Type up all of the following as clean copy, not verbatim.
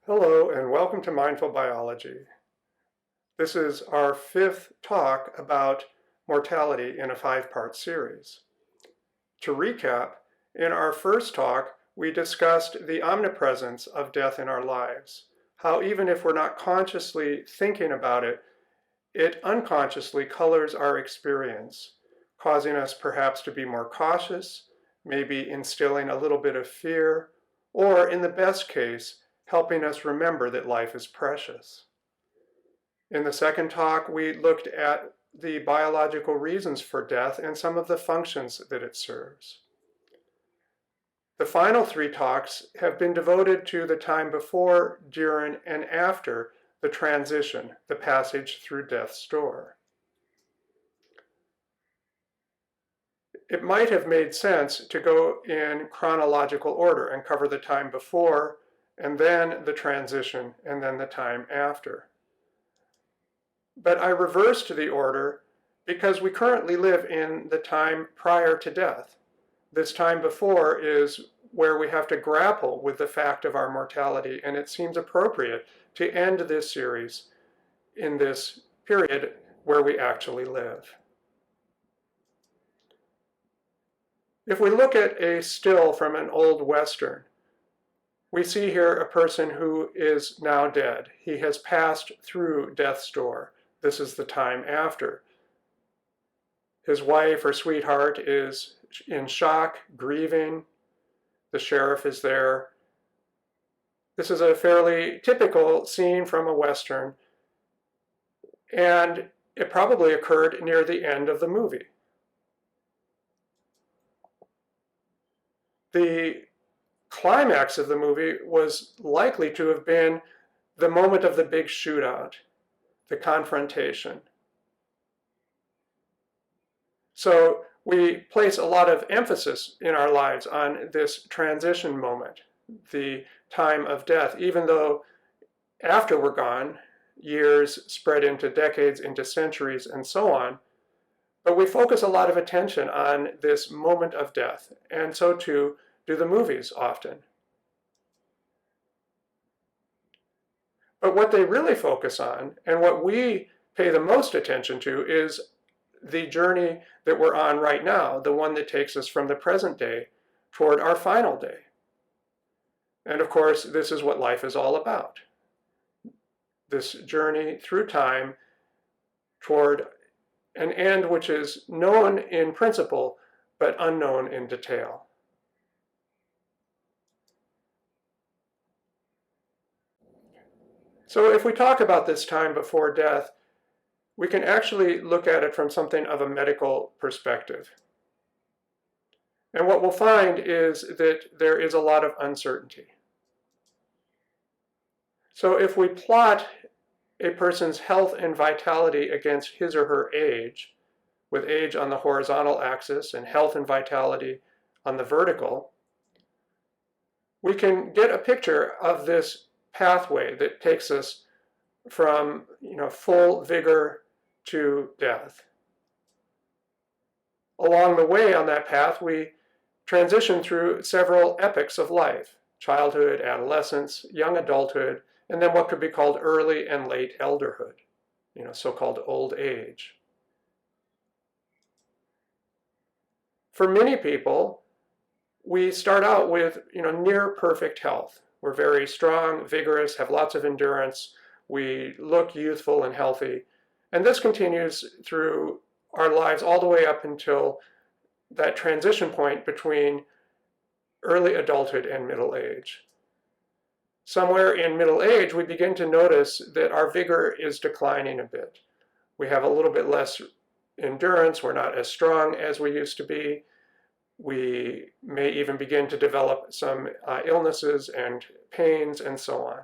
Hello and welcome to Mindful Biology. This is our fifth talk about mortality in a five-part series. To recap, in our first talk, we discussed the omnipresence of death in our lives, how even if we're not consciously thinking about it, it unconsciously colors our experience, causing us perhaps to be more cautious, maybe instilling a little bit of fear, or in the best case, helping us remember that life is precious. In the second talk, we looked at the biological reasons for death and some of the functions that it serves. The final three talks have been devoted to the time before, during, and after the transition, the passage through death's door. It might have made sense to go in chronological order and cover the time before, and then the transition, and then the time after. But I reversed the order because we currently live in the time prior to death. This time before is where we have to grapple with the fact of our mortality, and it seems appropriate to end this series in this period where we actually live. If we look at a still from an old Western, we see here a person who is now dead. He has passed through death's door. This is the time after. His wife or sweetheart is in shock, grieving. The sheriff is there. This is a fairly typical scene from a Western, and it probably occurred near the end of the movie. The climax of the movie was likely to have been the moment of the big shootout, the confrontation. So we place a lot of emphasis in our lives on this transition moment, the time of death, even though after we're gone, years spread into decades, into centuries, and so on. But we focus a lot of attention on this moment of death, and so too do the movies often. But what they really focus on, and what we pay the most attention to, is the journey that we're on right now, the one that takes us from the present day toward our final day. And of course, this is what life is all about. This journey through time toward an end which is known in principle, but unknown in detail. So if we talk about this time before death, we can actually look at it from something of a medical perspective. And what we'll find is that there is a lot of uncertainty. So if we plot a person's health and vitality against his or her age, with age on the horizontal axis and health and vitality on the vertical, we can get a picture of this pathway that takes us from full vigor to death. Along the way on that path, we transition through several epochs of life: childhood, adolescence, young adulthood, and then what could be called early and late elderhood, so-called old age. For many people, we start out with near perfect health. We're very strong, vigorous, have lots of endurance. We look youthful and healthy. And this continues through our lives all the way up until that transition point between early adulthood and middle age. Somewhere in middle age, we begin to notice that our vigor is declining a bit. We have a little bit less endurance. We're not as strong as we used to be. We may even begin to develop some illnesses and pains and so on.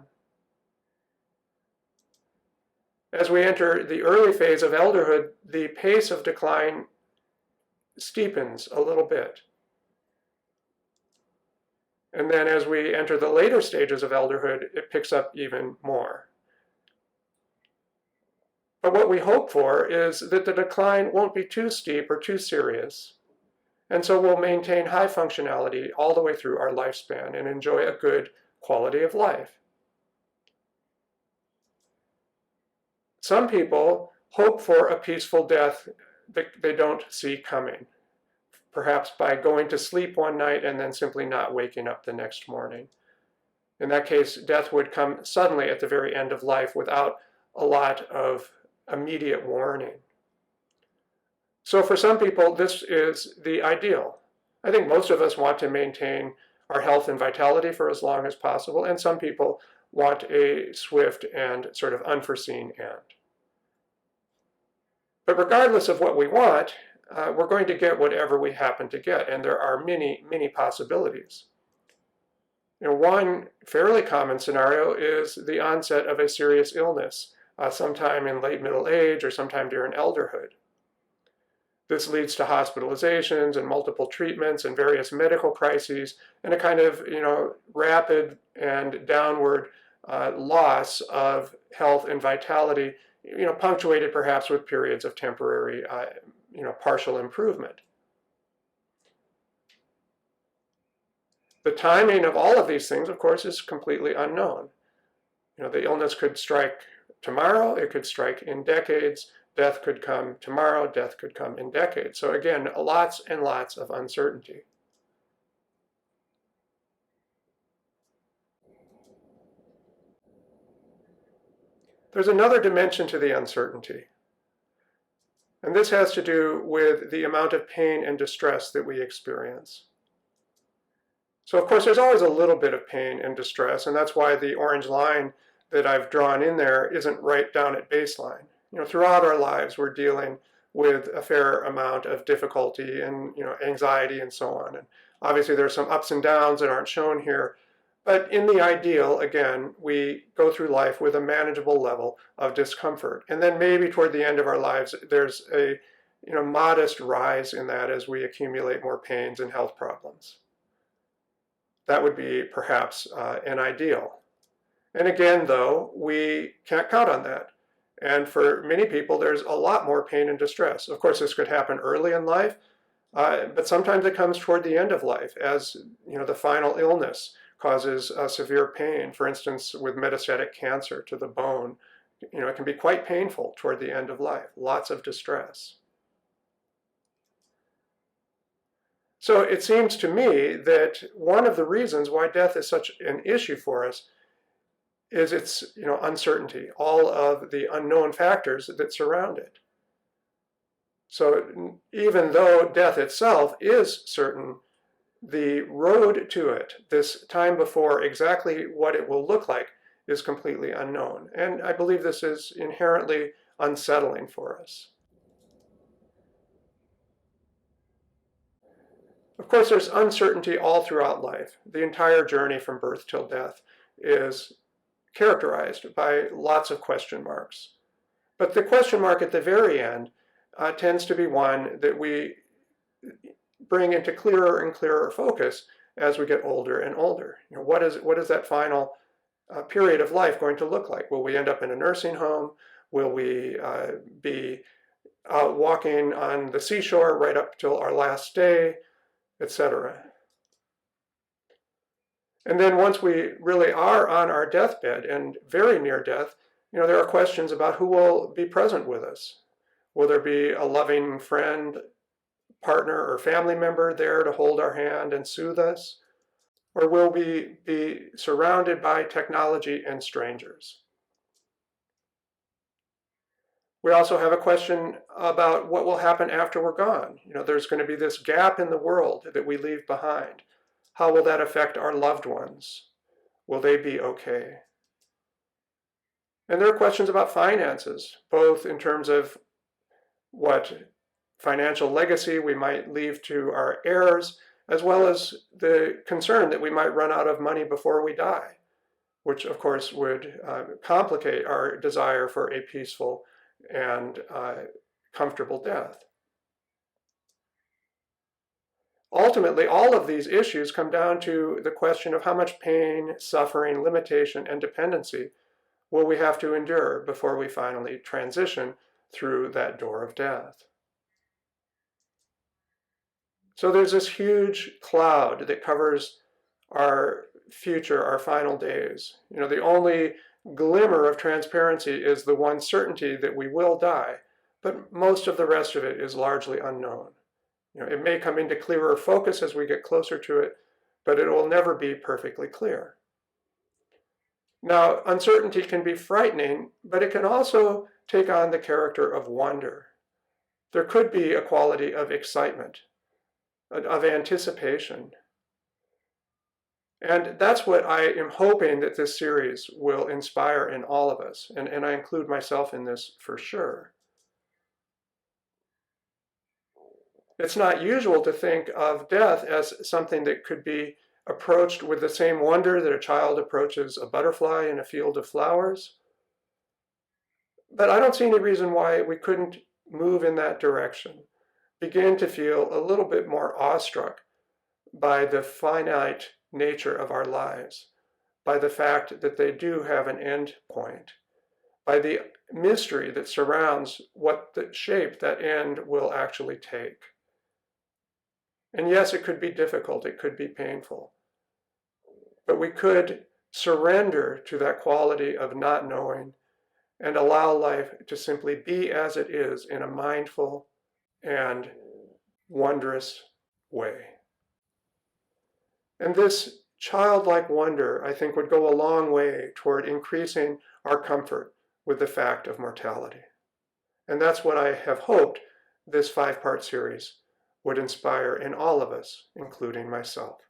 As we enter the early phase of elderhood, the pace of decline steepens a little bit. And then as we enter the later stages of elderhood, it picks up even more. But what we hope for is that the decline won't be too steep or too serious. And so we'll maintain high functionality all the way through our lifespan and enjoy a good quality of life. Some people hope for a peaceful death that they don't see coming, perhaps by going to sleep one night and then simply not waking up the next morning. In that case, death would come suddenly at the very end of life without a lot of immediate warning. So for some people, this is the ideal. I think most of us want to maintain our health and vitality for as long as possible, and some people want a swift and sort of unforeseen end. But regardless of what we want, we're going to get whatever we happen to get, and there are many, many possibilities. One fairly common scenario is the onset of a serious illness, sometime in late middle age or sometime during elderhood. This leads to hospitalizations and multiple treatments and various medical crises and a kind of, rapid and downward loss of health and vitality, punctuated perhaps with periods of temporary, partial improvement. The timing of all of these things, of course, is completely unknown. The illness could strike tomorrow, it could strike in decades, death could come tomorrow, death could come in decades. So again, lots and lots of uncertainty. There's another dimension to the uncertainty. And this has to do with the amount of pain and distress that we experience. So of course, there's always a little bit of pain and distress, and that's why the orange line that I've drawn in there isn't right down at baseline. Throughout our lives, we're dealing with a fair amount of difficulty and anxiety and so on. And obviously, there's some ups and downs that aren't shown here. But in the ideal, again, we go through life with a manageable level of discomfort. And then maybe toward the end of our lives, there's a modest rise in that as we accumulate more pains and health problems. That would be perhaps an ideal. And again, though, we can't count on that. And for many people, there's a lot more pain and distress. Of course, this could happen early in life, but sometimes it comes toward the end of life as the final illness causes severe pain. For instance, with metastatic cancer to the bone, it can be quite painful toward the end of life, lots of distress. So it seems to me that one of the reasons why death is such an issue for us is its uncertainty, all of the unknown factors that surround it. So even though death itself is certain, the road to it, this time before, exactly what it will look like, is completely unknown. And I believe this is inherently unsettling for us. Of course, there's uncertainty all throughout life. The entire journey from birth till death is characterized by lots of question marks. But the question mark at the very end tends to be one that we bring into clearer and clearer focus as we get older and older. What is that final period of life going to look like? Will we end up in a nursing home? Will we be walking on the seashore right up till our last day, etc.? And then once we really are on our deathbed and very near death, there are questions about who will be present with us. Will there be a loving friend, partner, or family member there to hold our hand and soothe us? Or will we be surrounded by technology and strangers? We also have a question about what will happen after we're gone. There's going to be this gap in the world that we leave behind. How will that affect our loved ones? Will they be okay? And there are questions about finances, both in terms of what financial legacy we might leave to our heirs, as well as the concern that we might run out of money before we die, which of course would complicate our desire for a peaceful and comfortable death. Ultimately, all of these issues come down to the question of how much pain, suffering, limitation, and dependency will we have to endure before we finally transition through that door of death. So there's this huge cloud that covers our future, our final days. The only glimmer of transparency is the one certainty that we will die, but most of the rest of it is largely unknown. It may come into clearer focus as we get closer to it, but it will never be perfectly clear. Now, uncertainty can be frightening, but it can also take on the character of wonder. There could be a quality of excitement, of anticipation. And that's what I am hoping that this series will inspire in all of us, and I include myself in this for sure. It's not usual to think of death as something that could be approached with the same wonder that a child approaches a butterfly in a field of flowers. But I don't see any reason why we couldn't move in that direction, begin to feel a little bit more awestruck by the finite nature of our lives, by the fact that they do have an end point, by the mystery that surrounds what the shape that end will actually take. And yes, it could be difficult, it could be painful, but we could surrender to that quality of not knowing and allow life to simply be as it is in a mindful and wondrous way. And this childlike wonder, I think, would go a long way toward increasing our comfort with the fact of mortality. And that's what I have hoped this 5-part series would inspire in all of us, including myself.